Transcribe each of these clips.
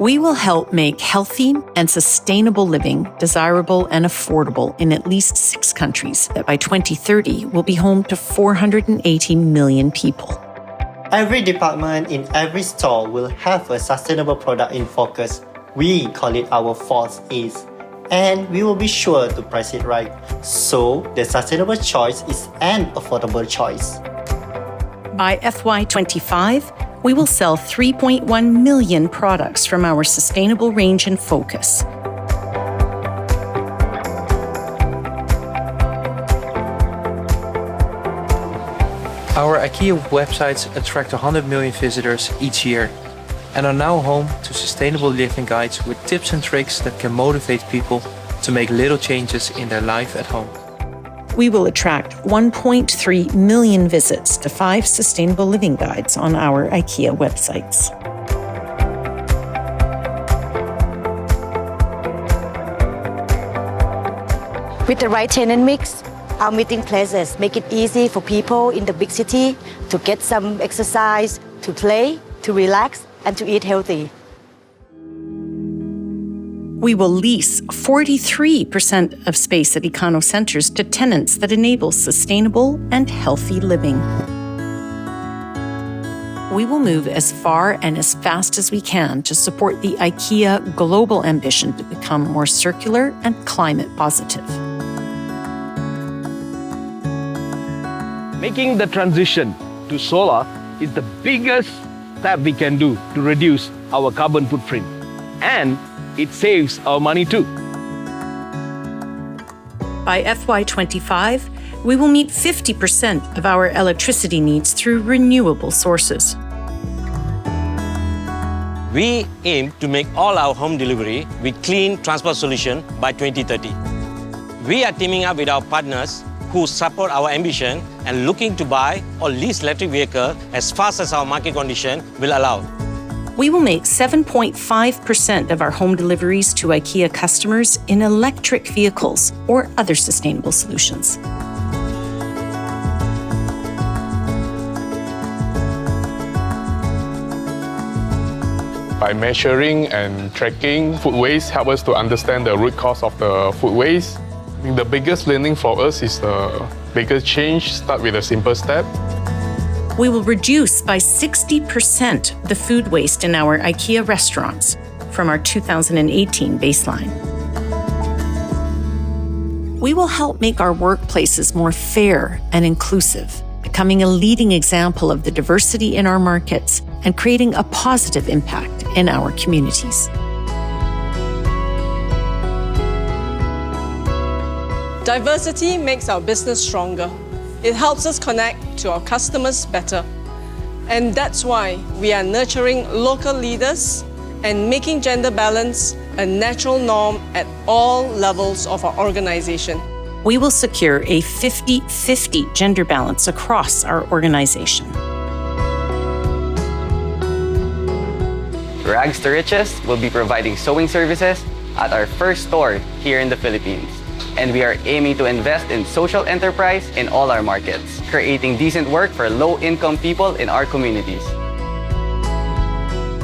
We will help make healthy and sustainable living desirable and affordable in at least 6 countries that by 2030 will be home to 480 million people. Every department in every store will have a sustainable product in focus. We call it our 4 A's. And we will be sure to price it right, so the sustainable choice is an affordable choice. By FY25, we will sell 3.1 million products from our sustainable range and focus. Our IKEA websites attract 100 million visitors each year and are now home to sustainable living guides with tips and tricks that can motivate people to make little changes in their life at home. We will attract 1.3 million visits to 5 sustainable living guides on our IKEA websites. With the right tenant mix, our meeting places make it easy for people in the big city to get some exercise, to play, to relax, and to eat healthy. We will lease 43% of space at Ikano Centres to tenants that enable sustainable and healthy living. We will move as far and as fast as we can to support the IKEA global ambition to become more circular and climate positive. Making the transition to solar is the biggest step we can do to reduce our carbon footprint. And it saves our money too. By FY25, we will meet 50% of our electricity needs through renewable sources. We aim to make all our home delivery with clean transport solution by 2030. We are teaming up with our partners who support our ambition and looking to buy or lease electric vehicle as fast as our market condition will allow. We will make 7.5% of our home deliveries to IKEA customers in electric vehicles or other sustainable solutions. By measuring and tracking food waste, help us to understand the root cause of the food waste. I think the biggest learning for us is the biggest change start with a simple step. We will reduce by 60% the food waste in our IKEA restaurants from our 2018 baseline. We will help make our workplaces more fair and inclusive, becoming a leading example of the diversity in our markets and creating a positive impact in our communities. Diversity makes our business stronger. It helps us connect to our customers better. And that's why we are nurturing local leaders and making gender balance a natural norm at all levels of our organization. We will secure a 50-50 gender balance across our organization. Rags to Riches will be providing sewing services at our first store here in the Philippines. And we are aiming to invest in social enterprise in all our markets, creating decent work for low-income people in our communities.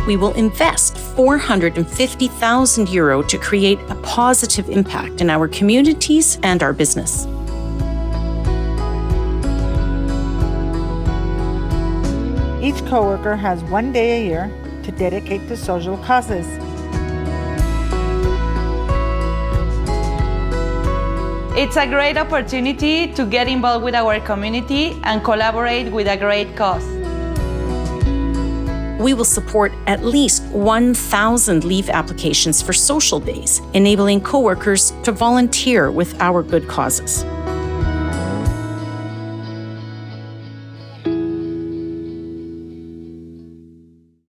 We will invest 450,000 euro to create a positive impact in our communities and our business. Each coworker has 1 day a year to dedicate to social causes. It's a great opportunity to get involved with our community and collaborate with a great cause. We will support at least 1,000 leave applications for social days, enabling coworkers to volunteer with our good causes.